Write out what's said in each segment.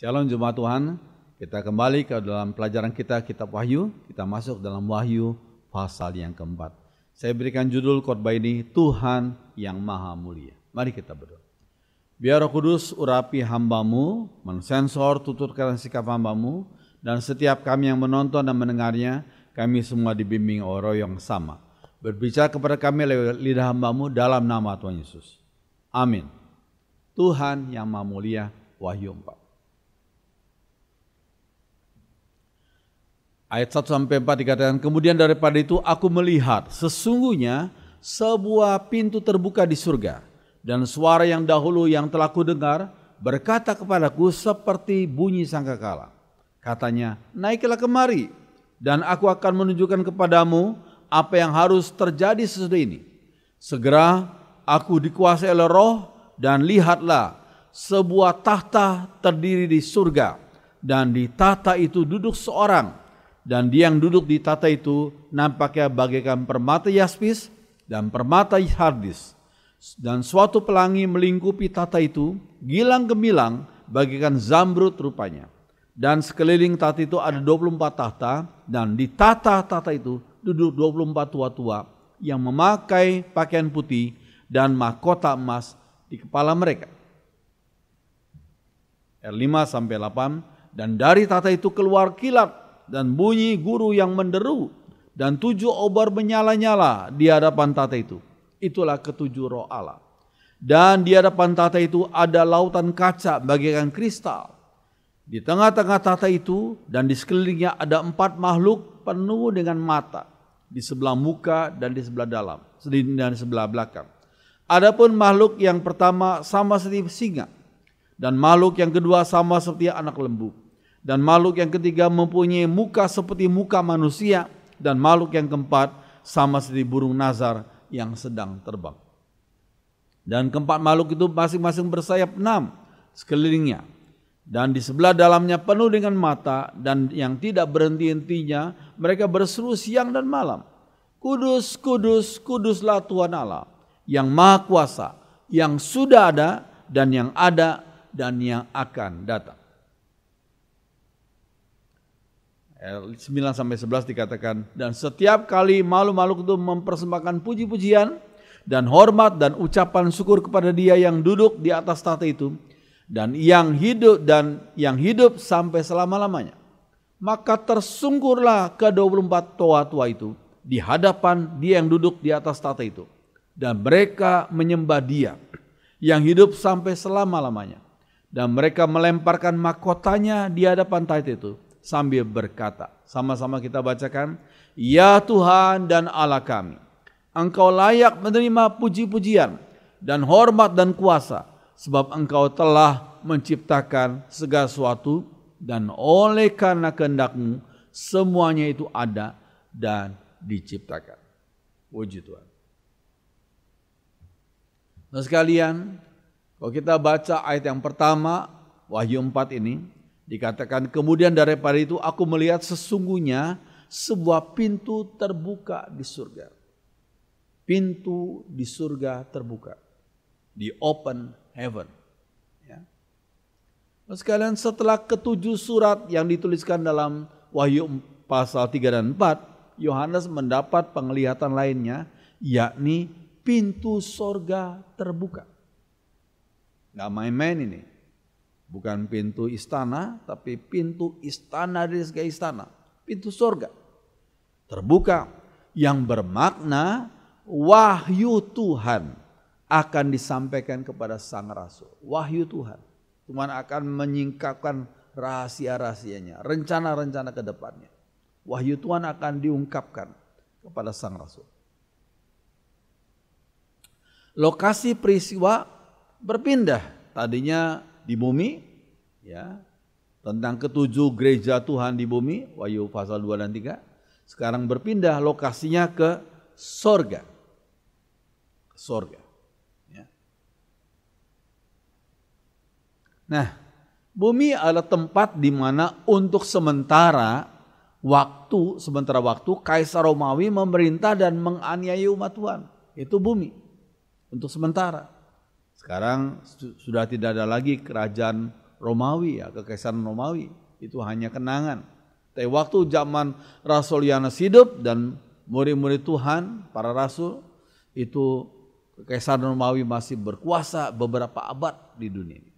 Shalom Jemaat Tuhan, kita kembali ke dalam pelajaran kita Kitab Wahyu. Kita masuk dalam Wahyu pasal yang keempat. Saya berikan judul khotbah ini, Tuhan yang Maha Mulia. Mari kita berdoa. Biar Roh Kudus urapi hamba-Mu, mensensor tuturkan sikap hamba-Mu, dan setiap kami yang menonton dan mendengarnya, kami semua dibimbing oleh Roh yang sama. Berbicara kepada kami lewat lidah hamba-Mu dalam nama Tuhan Yesus. Amin. Tuhan yang Maha Mulia, Wahyu 4. Ayat 1-4 dikatakan, kemudian daripada itu aku melihat sesungguhnya sebuah pintu terbuka di surga. Dan suara yang dahulu yang telah kudengar berkata kepadaku seperti bunyi sangkakala. Katanya, naiklah kemari dan aku akan menunjukkan kepadamu apa yang harus terjadi sesudah ini. Segera aku dikuasai oleh Roh dan lihatlah sebuah tahta terdiri di surga. Dan di tahta itu duduk seorang. Dan dia yang duduk di tahta itu nampaknya bagaikan permata yaspis dan permata hardis. Dan suatu pelangi melingkupi tahta itu, gilang gemilang bagaikan zamrud rupanya. Dan sekeliling tahta itu ada 24 tahta, dan di tahta-tahta itu duduk 24 tua-tua yang memakai pakaian putih dan mahkota emas di kepala mereka. Ayat 5-8, dan dari tahta itu keluar kilat dan bunyi guru yang menderu, dan 7 obor menyala-nyala di hadapan tahta itu. Itulah ketujuh roh Allah. Dan di hadapan tahta itu ada lautan kaca bagaikan kristal. Di tengah-tengah tahta itu dan di sekelilingnya ada 4 makhluk penuh dengan mata. Di sebelah muka dan di sebelah dalam, dan di sebelah belakang. Adapun makhluk yang pertama sama seperti singa. Dan makhluk yang kedua sama seperti anak lembu. Dan makhluk yang ketiga mempunyai muka seperti muka manusia. Dan makhluk yang keempat sama seperti burung nazar yang sedang terbang. Dan keempat makhluk itu masing-masing bersayap 6 sekelilingnya. Dan di sebelah dalamnya penuh dengan mata, dan yang tidak berhenti-hentinya mereka berseru siang dan malam. Kudus, kudus, kuduslah Tuhan Allah yang Maha Kuasa, yang sudah ada dan yang ada dan yang akan datang. 9-11 dikatakan, dan setiap kali makhluk-makhluk itu mempersembahkan puji-pujian dan hormat dan ucapan syukur kepada Dia yang duduk di atas tahta itu dan yang hidup sampai selama-lamanya. Maka tersungkurlah ke-24 tua-tua itu di hadapan Dia yang duduk di atas tahta itu, dan mereka menyembah Dia yang hidup sampai selama-lamanya, dan mereka melemparkan mahkotanya di hadapan tahta itu sambil berkata, sama-sama kita bacakan, ya Tuhan dan Allah kami, Engkau layak menerima puji-pujian dan hormat dan kuasa, sebab Engkau telah menciptakan segala sesuatu, dan oleh karena kehendak-Mu semuanya itu ada dan diciptakan. Puji Tuhan. Nah sekalian, kalau kita baca ayat yang pertama, Wahyu 4 ini, dikatakan kemudian daripada itu aku melihat sesungguhnya sebuah pintu terbuka di surga. Pintu di surga terbuka. Di open heaven. Ya. Nah, sekalian setelah ketujuh surat yang dituliskan dalam Wahyu pasal 3 dan 4, Yohanes mendapat penglihatan lainnya, yakni pintu surga terbuka. Gak main-main ini. Bukan pintu istana, tapi pintu istana dari segala istana. Pintu surga terbuka yang bermakna wahyu Tuhan akan disampaikan kepada sang rasul. Wahyu Tuhan. Tuhan akan menyingkapkan rahasia-rahasianya, rencana-rencana ke depannya. Wahyu Tuhan akan diungkapkan kepada sang rasul. Lokasi peristiwa berpindah. Tadinya di bumi, ya, tentang ketujuh gereja Tuhan di bumi, Wahyu pasal 2 dan 3, sekarang berpindah lokasinya ke sorga. Sorga. Ya. Nah, bumi adalah tempat di mana untuk sementara waktu Kaisar Romawi memerintah dan menganiaya umat Tuhan. Itu bumi. Untuk sementara. Sekarang sudah tidak ada lagi kerajaan Romawi ya, kekaisaran Romawi. Itu hanya kenangan. Tapi waktu zaman Rasul Yohanes hidup dan murid-murid Tuhan, para rasul, itu kekaisaran Romawi masih berkuasa beberapa abad di dunia ini.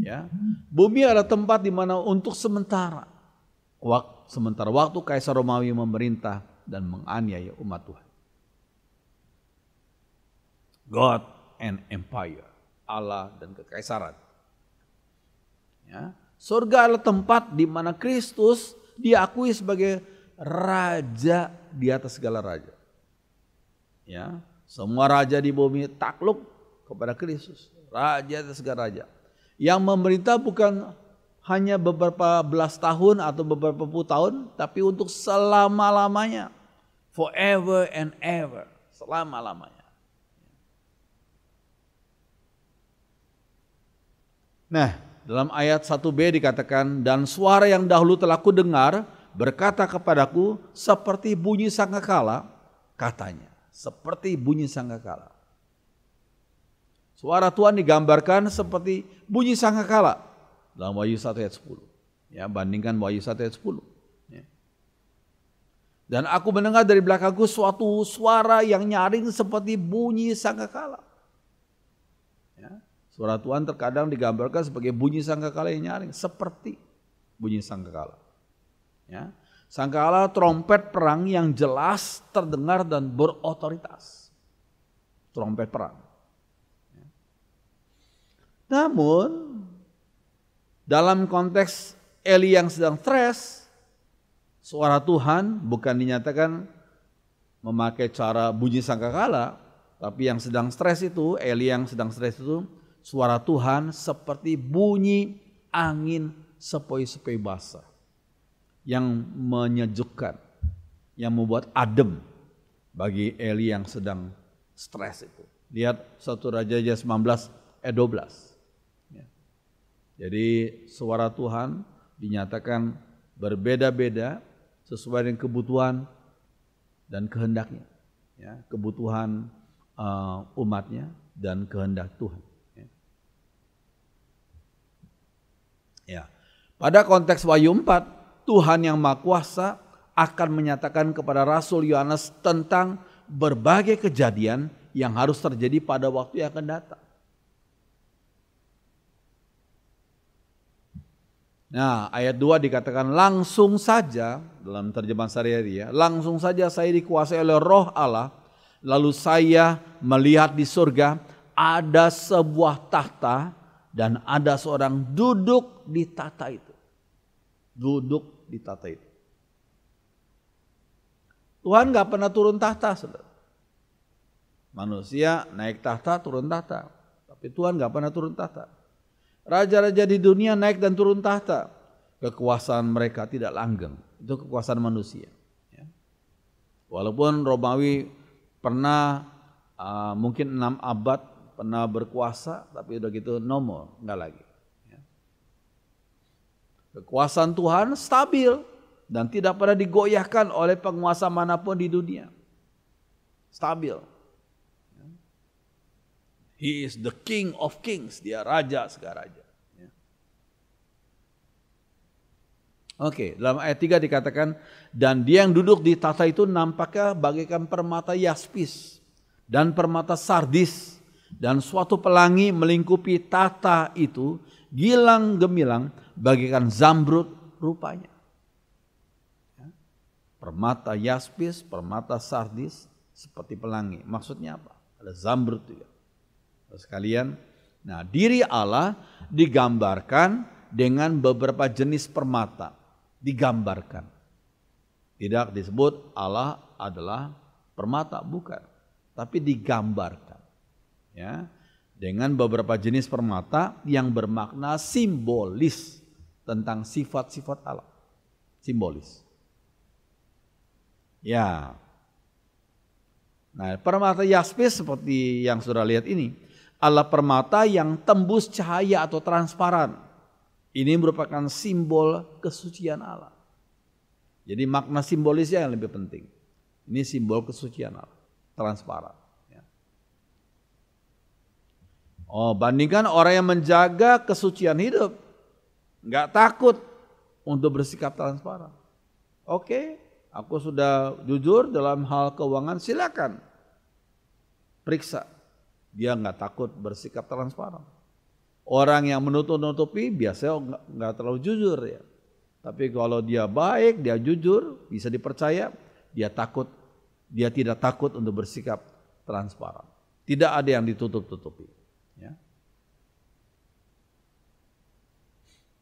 Ya. Bumi adalah tempat di mana untuk sementara waktu Kaisar Romawi memerintah dan menganiaya umat Tuhan. God and Empire, Allah dan kekaisaran. Ya. Surga adalah tempat di mana Kristus diakui sebagai raja di atas segala raja. Ya, semua raja di bumi takluk kepada Kristus, raja atas segala raja. Yang memerintah bukan hanya beberapa belas tahun atau beberapa puluh tahun, tapi untuk selama-lamanya. Forever and ever, selama-lamanya. Nah, dalam ayat 1b dikatakan, dan suara yang dahulu telah kudengar berkata kepadaku seperti bunyi sangkakala, katanya, seperti bunyi sangkakala. Suara Tuhan digambarkan seperti bunyi sangkakala dalam Wahyu 1 ayat 10. Ya, bandingkan Wahyu 1 ayat 10. Ya. Dan aku mendengar dari belakangku suatu suara yang nyaring seperti bunyi sangkakala. Ya. Suara Tuhan terkadang digambarkan sebagai bunyi sangkakala yang nyaring, seperti bunyi sangkakala. Ya. Sangkakala trompet perang yang jelas terdengar dan berotoritas. Trompet perang. Namun dalam konteks Eli yang sedang stres, suara Tuhan bukan dinyatakan memakai cara bunyi sangkakala, tapi yang sedang stres itu, Eli yang sedang stres itu, suara Tuhan seperti bunyi angin sepoi-sepoi basah yang menyejukkan, yang membuat adem bagi Eli yang sedang stres itu. Lihat 1 Raja 19 ayat 12. Jadi suara Tuhan dinyatakan berbeda-beda sesuai dengan kebutuhan dan kehendaknya. Ya, kebutuhan umatnya dan kehendak Tuhan. Ya. Pada konteks Wahyu 4, Tuhan yang Maha Kuasa akan menyatakan kepada Rasul Yohanes tentang berbagai kejadian yang harus terjadi pada waktu yang akan datang. Nah, ayat 2 dikatakan langsung saja, dalam terjemahan sehari-hari ya, langsung saja saya dikuasai oleh Roh Allah, lalu saya melihat di surga ada sebuah tahta dan ada seorang duduk di tahta itu. Duduk di tahta itu. Tuhan gak pernah turun tahta, saudara. Manusia naik tahta, turun tahta. Tapi Tuhan gak pernah turun tahta. Raja-raja di dunia naik dan turun tahta. Kekuasaan mereka tidak langgeng. Itu kekuasaan manusia. Walaupun Romawi pernah mungkin 6 abad pernah berkuasa, tapi udah gitu no more, enggak lagi. Kekuasaan Tuhan stabil dan tidak pernah digoyahkan oleh penguasa manapun di dunia. Stabil. He is the King of Kings. Dia raja segala raja. Oke, dalam ayat 3 dikatakan, dan dia yang duduk di tahta itu nampaknya bagaikan permata yaspis dan permata sardis, dan suatu pelangi melingkupi tahta itu, gilang gemilang bagaikan zamrud rupanya. Permata yaspis, permata sardis seperti pelangi. Maksudnya apa? Ada zamrud juga. Sekalian, nah diri Allah digambarkan dengan beberapa jenis permata, digambarkan. Tidak disebut Allah adalah permata, bukan, tapi digambarkan. Ya, dengan beberapa jenis permata yang bermakna simbolis tentang sifat-sifat Allah, simbolis. Ya, nah permata yaspis seperti yang saudara lihat ini. Allah permata yang tembus cahaya atau transparan. Ini merupakan simbol kesucian Allah. Jadi makna simbolisnya yang lebih penting. Ini simbol kesucian Allah, transparan. Ya. Oh, bandingkan orang yang menjaga kesucian hidup. nggak takut untuk bersikap transparan. Oke, aku sudah jujur dalam hal keuangan, silakan periksa. Dia nggak takut bersikap transparan. Orang yang menutup-nutupi biasanya nggak terlalu jujur ya. Tapi kalau dia baik, dia jujur, bisa dipercaya, dia tidak takut untuk bersikap transparan. Tidak ada yang ditutup-tutupi. Ya.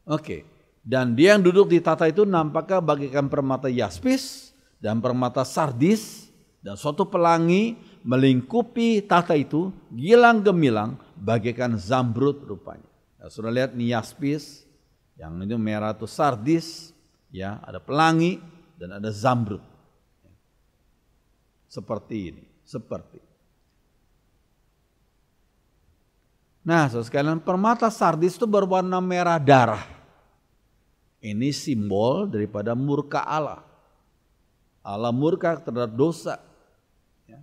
Oke. Dan dia yang duduk di tata itu nampaknya bagaikan permata yaspis dan permata sardis, dan suatu pelangi melingkupi tata itu gilang gemilang bagaikan zamrud rupanya. Nah, sudah lihat nih yaspis, yang itu merah itu sardis, ya ada pelangi dan ada zamrud. Seperti ini, seperti. Nah, saudara sekalian, permata sardis itu berwarna merah darah. Ini simbol daripada murka Allah. Allah murka terhadap dosa. Ya.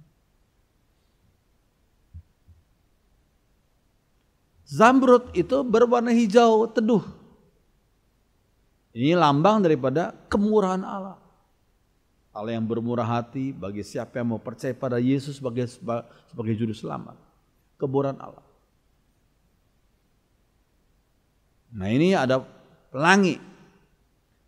Zamrud itu berwarna hijau teduh. Ini lambang daripada kemurahan Allah. Allah yang bermurah hati bagi siapa yang mau percaya pada Yesus sebagai juru selamat. Kemurahan Allah. Nah, ini ada pelangi.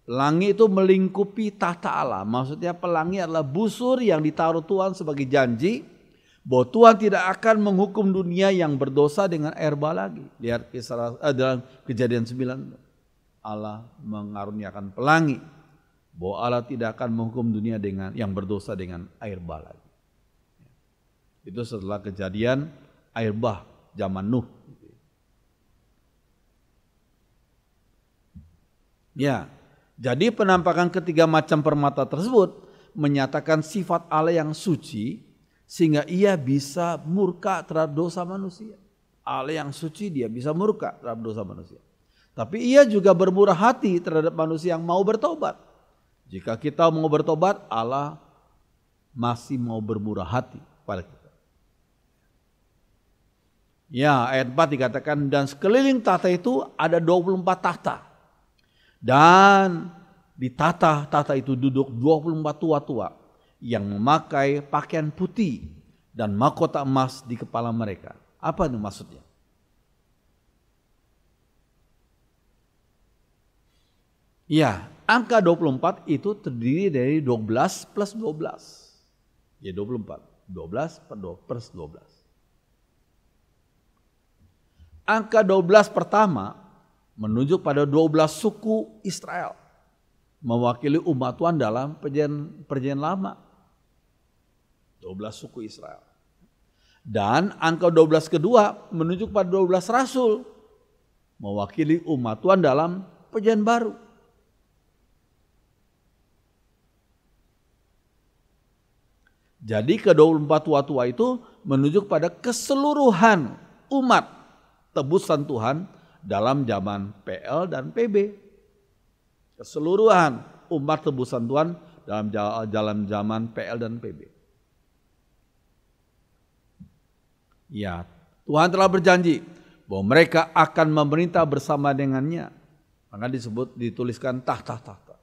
Pelangi itu melingkupi tahta Allah. Maksudnya pelangi adalah busur yang ditaruh Tuhan sebagai janji bahwa Tuhan tidak akan menghukum dunia yang berdosa dengan air bah lagi. Lihat dalam Kejadian 9. Allah mengaruniakan pelangi bahwa Allah tidak akan menghukum dunia dengan yang berdosa dengan air bah lagi. Itu setelah kejadian air bah zaman Nuh. Ya. Jadi penampakan ketiga macam permata tersebut menyatakan sifat Allah yang suci sehingga ia bisa murka terhadap dosa manusia. Allah yang suci, dia bisa murka terhadap dosa manusia. Tapi ia juga bermurah hati terhadap manusia yang mau bertobat. Jika kita mau bertobat, Allah masih mau bermurah hati pada kita. Ya, ayat 4 dikatakan, dan sekeliling tahta itu ada 24 tahta. Dan di tata itu duduk 24 tua-tua yang memakai pakaian putih dan mahkota emas di kepala mereka. Apa itu maksudnya? Ya, angka 24 itu terdiri dari 12 plus 12. Ya 24, 12 plus 12. Angka 12 pertama menunjuk pada 12 suku Israel. Mewakili umat Tuhan dalam perjanjian lama. 12 suku Israel. Dan angka 12 kedua menunjuk pada 12 rasul. Mewakili umat Tuhan dalam perjanjian baru. Jadi ke-24 tua-tua itu menunjuk pada keseluruhan umat tebusan Tuhan dalam zaman PL dan PB. Keseluruhan umat tebusan Tuhan dalam zaman PL dan PB. Ya, Tuhan telah berjanji bahwa mereka akan memerintah bersama dengannya. Maka dituliskan tahta-tahta.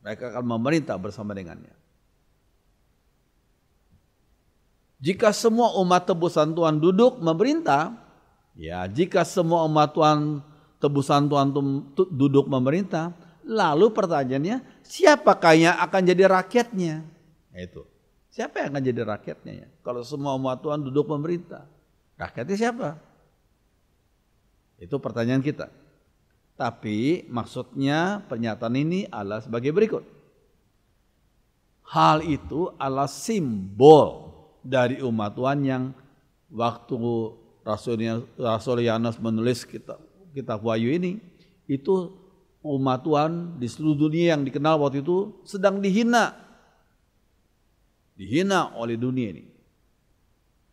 Mereka akan memerintah bersama dengannya. Jika semua umat tebusan Tuhan duduk memerintah, ya, jika semua umat Tuhan tebusan Tuhan duduk memerintah, lalu pertanyaannya, siapakah yang akan jadi rakyatnya? Itu. Siapa yang akan jadi rakyatnya ya? Kalau semua umat Tuhan duduk memerintah, rakyatnya siapa? Itu pertanyaan kita. Tapi maksudnya pernyataan ini adalah sebagai berikut. Hal itu adalah simbol dari umat Tuhan yang waktu Rasul Yohanes menulis kitab Wahyu ini, itu umat Tuhan di seluruh dunia yang dikenal waktu itu sedang dihina oleh dunia ini.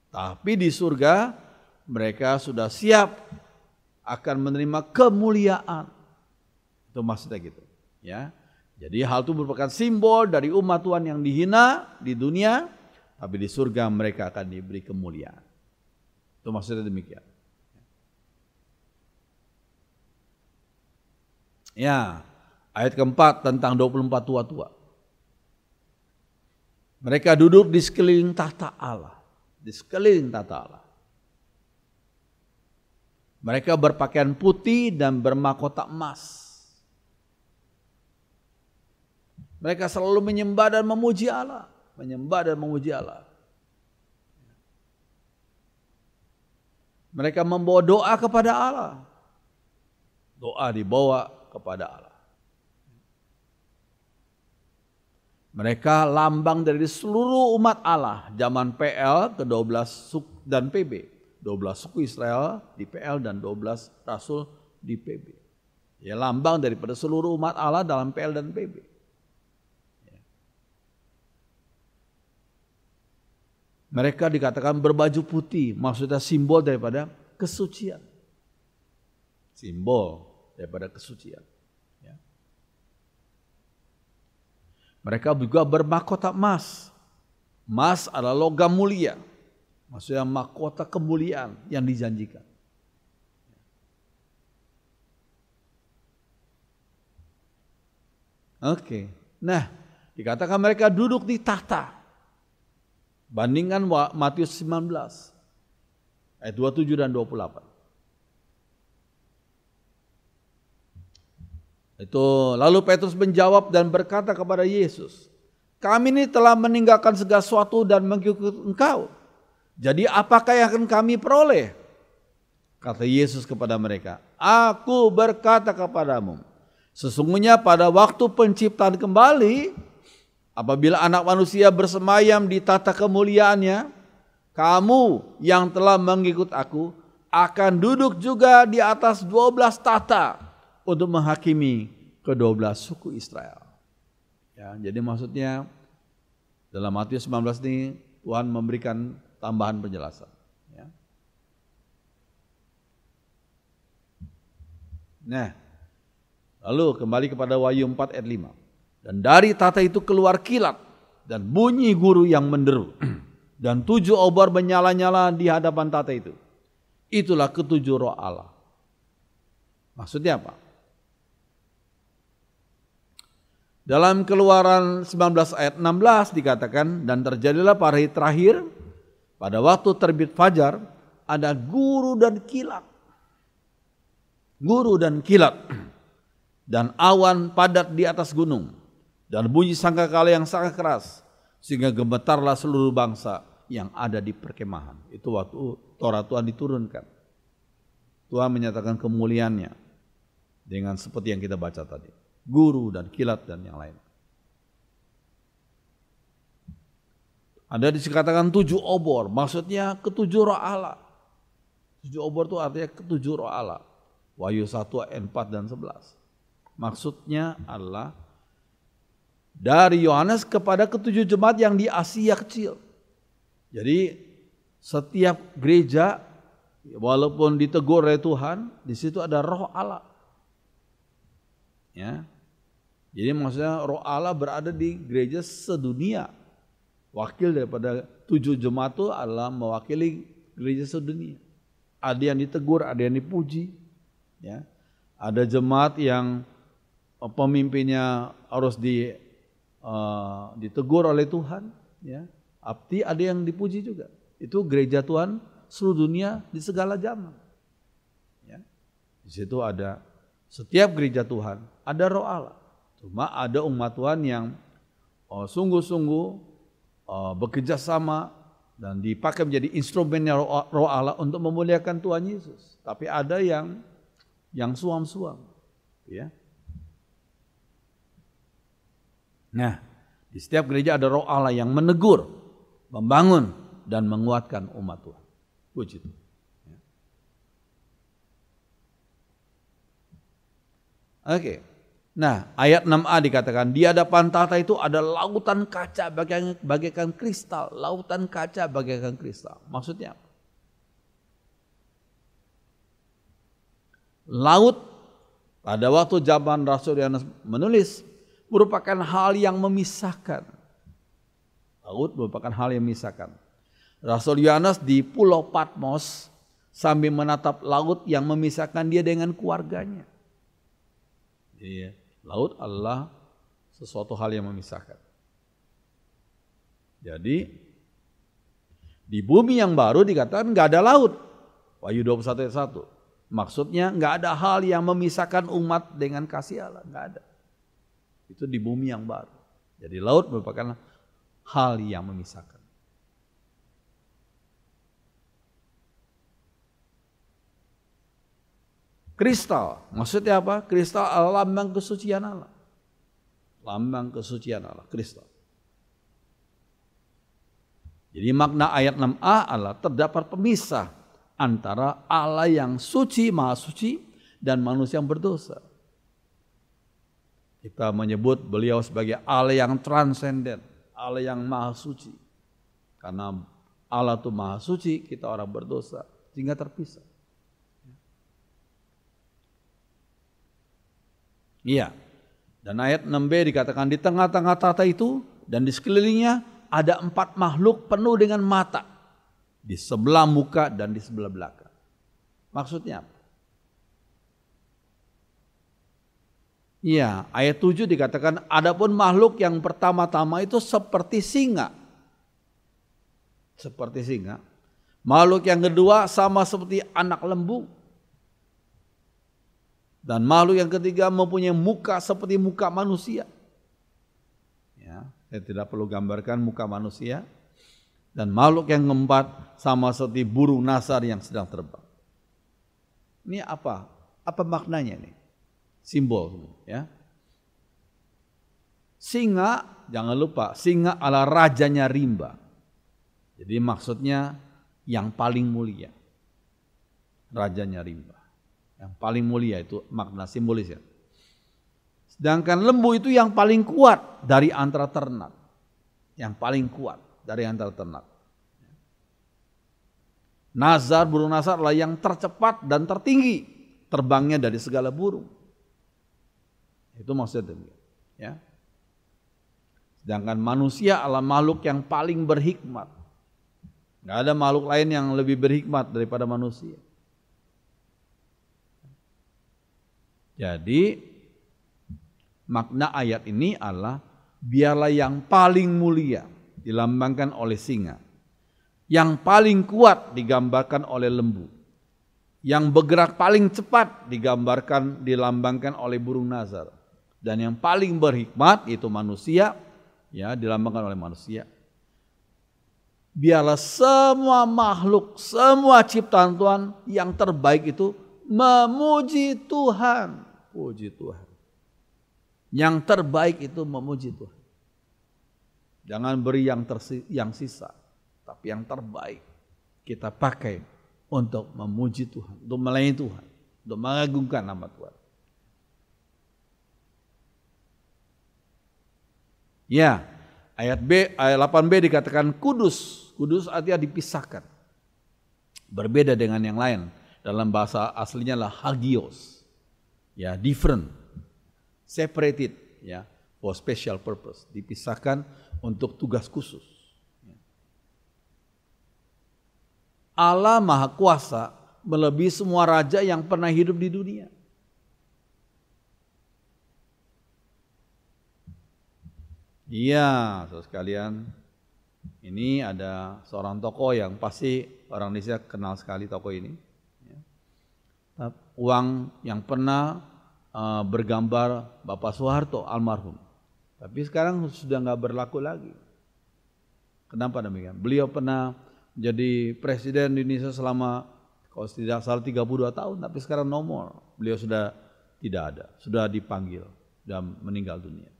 Tapi di surga mereka sudah siap akan menerima kemuliaan. Itu maksudnya gitu, ya. Jadi hal itu merupakan simbol dari umat Tuhan yang dihina di dunia, tapi di surga mereka akan diberi kemuliaan. Itu maksudnya demikian. Ya, ayat keempat tentang 24 tua-tua. Mereka duduk di sekeliling tahta Allah. Di sekeliling tahta Allah. Mereka berpakaian putih dan bermahkota emas. Mereka selalu menyembah dan memuji Allah. Menyembah dan memuji Allah. Mereka membawa doa kepada Allah. Doa dibawa kepada Allah. Mereka lambang dari seluruh umat Allah. Zaman PL ke-12 dan PB. 12 suku Israel di PL dan 12 rasul di PB. Ya, lambang daripada seluruh umat Allah dalam PL dan PB. Mereka dikatakan berbaju putih, maksudnya simbol daripada kesucian. Simbol daripada kesucian. Ya. Mereka juga bermahkota emas. Emas adalah logam mulia. Maksudnya mahkota kemuliaan yang dijanjikan. Oke. Nah, dikatakan mereka duduk di tahta. Bandingkan Matius 19 ayat 27 dan 28. Itu lalu Petrus menjawab dan berkata kepada Yesus, "Kami ini telah meninggalkan segala sesuatu dan mengikut Engkau. Jadi apakah yang akan kami peroleh?" Kata Yesus kepada mereka, "Aku berkata kepadamu, sesungguhnya pada waktu penciptaan kembali, apabila Anak Manusia bersemayam di tahta kemuliaannya, kamu yang telah mengikut aku akan duduk juga di atas 12 tahta untuk menghakimi ke-12 suku Israel." Ya, jadi maksudnya dalam Matius 19 ini Tuhan memberikan tambahan penjelasan. Ya. Nah, lalu kembali kepada Wahyu 4 ayat 5. Dan dari tahta itu keluar kilat dan bunyi guru yang menderu. Dan 7 obor menyala-nyala di hadapan tahta itu. Itulah ke-7 roh Allah. Maksudnya apa? Dalam Keluaran 19 ayat 16 dikatakan, dan terjadilah pada hari terakhir, pada waktu terbit fajar, ada guru dan kilat. Guru dan kilat. Dan awan padat di atas gunung. Dan bunyi sangkakala yang sangat keras, sehingga gemetarlah seluruh bangsa yang ada di perkemahan. Itu waktu Taurat Tuhan diturunkan. Tuhan menyatakan kemuliaannya dengan seperti yang kita baca tadi. Guru dan kilat dan yang lain. Ada dikatakan 7 obor, maksudnya ke-7 roh Allah. 7 obor itu artinya ke-7 roh Allah. Wahyu 1 ayat 4 dan 11. Maksudnya adalah dari Yohanes kepada ke-7 jemaat yang di Asia kecil. Jadi setiap gereja walaupun ditegur oleh Tuhan, di situ ada roh Allah. Ya. Jadi maksudnya roh Allah berada di gereja sedunia. Wakil daripada 7 jemaat itu adalah mewakili gereja sedunia. Ada yang ditegur, ada yang dipuji. Ya. Ada jemaat yang pemimpinnya harus ditegur oleh Tuhan, ya. Abdi ada yang dipuji juga. Itu gereja Tuhan seluruh dunia di segala zaman. Ya. Di situ ada setiap gereja Tuhan ada roh Allah. Cuma ada umat Tuhan yang sungguh-sungguh bekerja sama dan dipakai menjadi instrumennya roh Allah untuk memuliakan Tuhan Yesus. Tapi ada yang suam-suam, ya. Nah, di setiap gereja ada roh Allah yang menegur, membangun, dan menguatkan umat Tuhan. Puji Tuhan. Oke. Nah, ayat 6a dikatakan, di hadapan tahta itu ada lautan kaca bagaikan kristal. Lautan kaca bagaikan kristal. Maksudnya apa? Laut pada waktu zaman Rasul Yohanes menulis merupakan hal yang memisahkan. Laut merupakan hal yang memisahkan. Rasul Yohanes di Pulau Patmos sambil menatap laut yang memisahkan dia dengan keluarganya. Jadi laut adalah sesuatu hal yang memisahkan. Jadi di bumi yang baru dikatakan nggak ada laut. Wahyu 21 ayat 1. Maksudnya nggak ada hal yang memisahkan umat dengan kasih Allah, nggak ada. Itu di bumi yang baru. Jadi laut merupakan hal yang memisahkan. Kristal, maksudnya apa? Kristal adalah lambang kesucian Allah. Lambang kesucian Allah, kristal. Jadi makna ayat 6a adalah terdapat pemisah antara Allah yang suci, maha suci, dan manusia yang berdosa. Kita menyebut beliau sebagai Allah yang transenden, Allah yang maha suci. Karena Allah itu maha suci, kita orang berdosa, sehingga terpisah. Iya. Dan ayat 6b dikatakan di tengah-tengah tahta itu dan di sekelilingnya ada 4 makhluk penuh dengan mata. Di sebelah muka dan di sebelah belakang. Maksudnya apa? Iya, ayat 7 dikatakan adapun makhluk yang pertama-tama itu seperti singa. Seperti singa. Makhluk yang kedua sama seperti anak lembu. Dan makhluk yang ketiga mempunyai muka seperti muka manusia. Ya, saya tidak perlu gambarkan muka manusia. Dan makhluk yang keempat sama seperti burung nasar yang sedang terbang. Ini apa? Apa maknanya nih? Simbol, ya. Singa, jangan lupa, singa adalah rajanya rimba. Jadi maksudnya yang paling mulia. Rajanya rimba. Yang paling mulia itu makna simbolis ya. Sedangkan lembu itu yang paling kuat dari antara ternak. Yang paling kuat dari antara ternak. Nazar, burung nazar adalah yang tercepat dan tertinggi terbangnya dari segala burung. Itu maksudnya ya. Sedangkan manusia adalah makhluk yang paling berhikmat. Gak ada makhluk lain yang lebih berhikmat daripada manusia. Jadi makna ayat ini adalah biarlah yang paling mulia dilambangkan oleh singa. Yang paling kuat digambarkan oleh lembu. Yang bergerak paling cepat dilambangkan oleh burung nazar. Dan yang paling berhikmat itu manusia, ya, dilambangkan oleh manusia. Biarlah semua makhluk, semua ciptaan Tuhan yang terbaik itu memuji Tuhan. Puji Tuhan. Yang terbaik itu memuji Tuhan. Jangan beri yang sisa, tapi yang terbaik kita pakai untuk memuji Tuhan, untuk melayani Tuhan, untuk mengagungkan nama Tuhan. Ya, ayat 8b dikatakan kudus. Kudus artinya dipisahkan. Berbeda dengan yang lain. Dalam bahasa aslinya lah hagios. Ya, different. Separated, ya, for special purpose. Dipisahkan untuk tugas khusus. Allah Maha Kuasa melebihi semua raja yang pernah hidup di dunia. Iya, saudara sekalian, ini ada seorang tokoh yang pasti orang Indonesia kenal sekali tokoh ini. Uang yang pernah bergambar Bapak Soeharto almarhum, tapi sekarang sudah nggak berlaku lagi. Kenapa demikian? Beliau pernah jadi presiden di Indonesia selama kalau tidak salah 32 tahun, tapi sekarang no more. Beliau sudah tidak ada, sudah dipanggil, sudah meninggal dunia.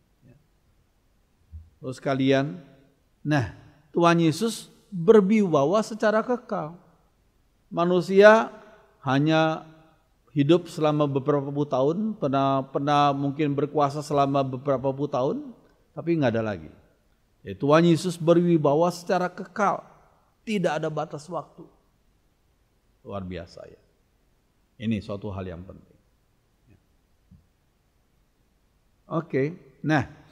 Terus kalian, nah Tuhan Yesus berwibawa secara kekal. Manusia hanya hidup selama beberapa puluh tahun, pernah mungkin berkuasa selama beberapa puluh tahun, tapi nggak ada lagi. Ya, Tuhan Yesus berwibawa secara kekal, tidak ada batas waktu. Luar biasa ya. Ini suatu hal yang penting. Oke, nah.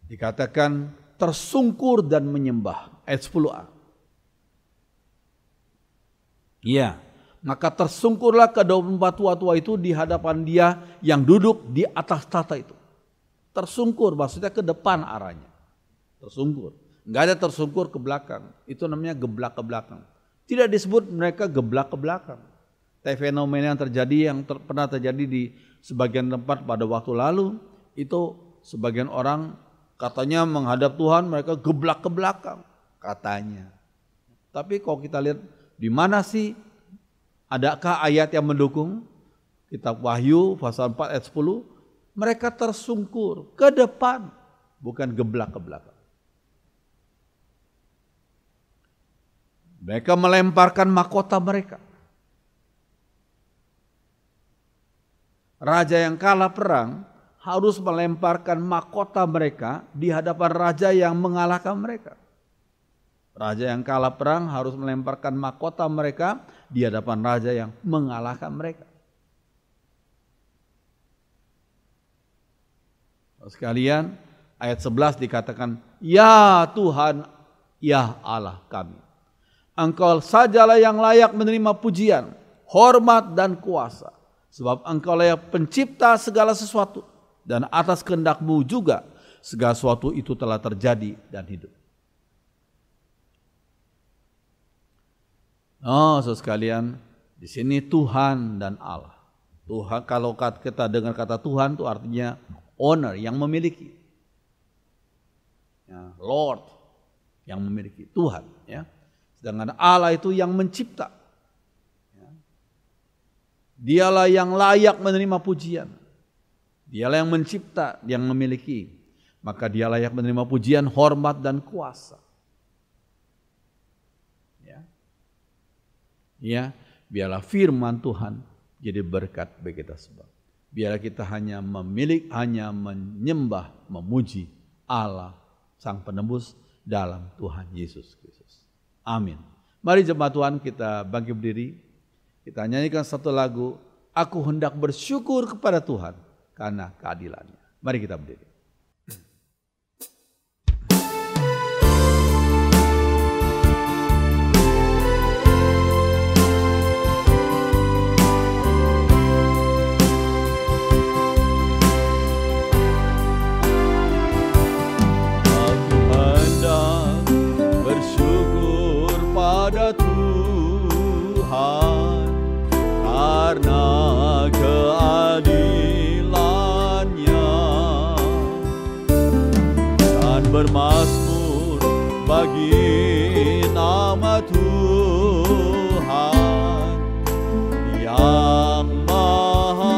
Dikatakan tersungkur dan menyembah. Ayat 10a. Iya, Maka tersungkurlah ke-24 tua-tua itu di hadapan dia yang duduk di atas tahta itu. Tersungkur maksudnya ke depan arahnya. Tersungkur. Enggak ada tersungkur ke belakang. Itu namanya geblak ke belakang. Tidak disebut mereka geblak ke belakang. Tapi fenomena yang terjadi pernah terjadi di sebagian tempat pada waktu lalu, itu sebagian orang katanya menghadap Tuhan, mereka geblak ke belakang katanya. Tapi kalau kita lihat di mana sih, adakah ayat yang mendukung? Kitab Wahyu pasal 4 ayat 10, mereka tersungkur ke depan, bukan geblak ke belakang. Mereka melemparkan mahkota mereka. Raja yang kalah perang harus melemparkan mahkota mereka di hadapan raja yang mengalahkan mereka. Raja yang kalah perang harus melemparkan mahkota mereka di hadapan raja yang mengalahkan mereka. Sekalian, ayat 11 dikatakan, "Ya Tuhan, ya Allah kami. Engkau sajalah yang layak menerima pujian, hormat dan kuasa. Sebab Engkaulah yang pencipta segala sesuatu. Dan atas kehendak-Mu juga segala sesuatu itu telah terjadi dan hidup." Oh, saudara sekalian, di sini Tuhan dan Allah. Tuhan, kalau kita dengar kata Tuhan itu artinya owner, yang memiliki. Ya, Lord, yang memiliki, Tuhan. Ya. Sedangkan Allah itu yang mencipta. Ya. Dialah yang layak menerima pujian. Dialah yang mencipta, yang memiliki. Maka dia layak menerima pujian, hormat dan kuasa. Ya, biarlah firman Tuhan jadi berkat bagi kita semua. Biarlah kita hanya menyembah, memuji Allah Sang Penebus dalam Tuhan Yesus Kristus. Amin. Mari jemaat Tuhan kita bangkit berdiri. Kita nyanyikan satu lagu, "Aku hendak bersyukur kepada Tuhan karena keadilannya." Mari kita berdiri. Pada Tuhan karena keadilannya, dan bermazmur bagi nama Tuhan yang maha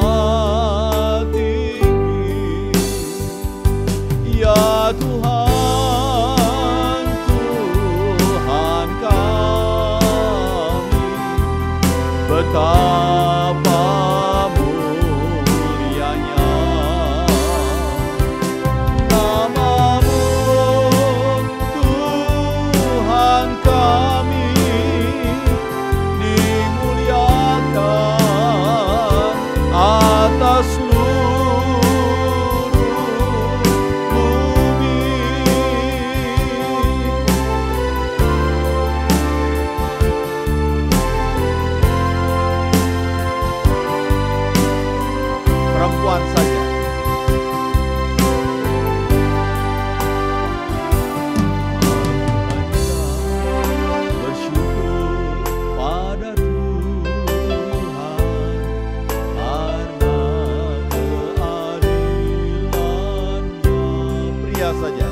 tinggi. Ya Tuhan, betapa mulianya nama-Mu, Tuhan kami, dimuliakan atas seluruh bumi. Perempuan saja. Bersyukur pada Tuhan karena keadilannya. Pria saja.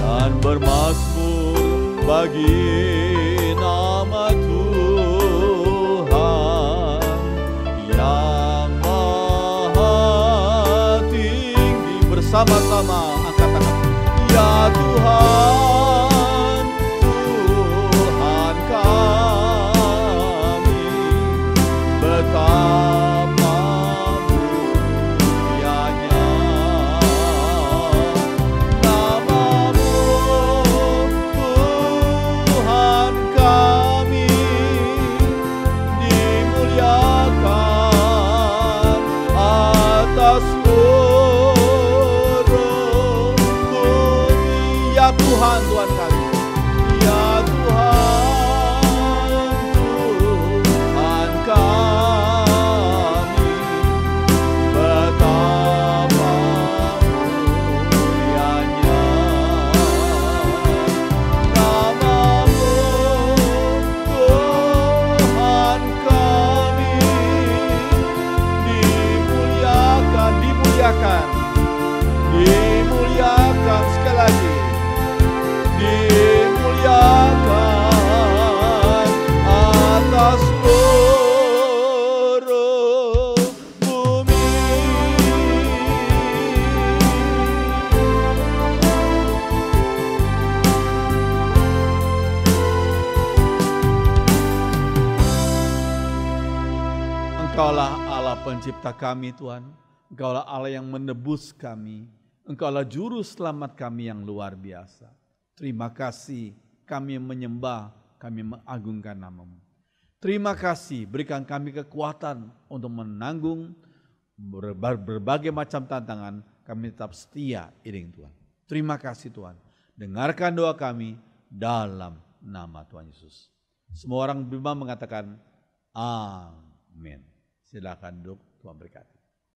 Dan bermazmur bagi nama Tuhan yang sama-sama angkat tangan. Ya Tuhan, Tuhan kami, betapa mulianya nama-Mu, Tuhan kami, dimuliakan atas Tuhan, Tuhan kami. Ya Tuhan, dimuliakan, dimuliakan sekali lagi, dimuliakan atas seluruh bumi. Engkaulah Allah pencipta kami Tuhan, Engkaulah Allah yang menebus kami, Engkaulah juru selamat kami yang luar biasa. Terima kasih kami menyembah, kami mengagungkan nama-Mu. Terima kasih berikan kami kekuatan untuk menanggung berbagai macam tantangan, kami tetap setia iring Tuhan. Terima kasih Tuhan, dengarkan doa kami dalam nama Tuhan Yesus. Semua orang beriman mengatakan amin. Silakan duduk, Tuhan berkati.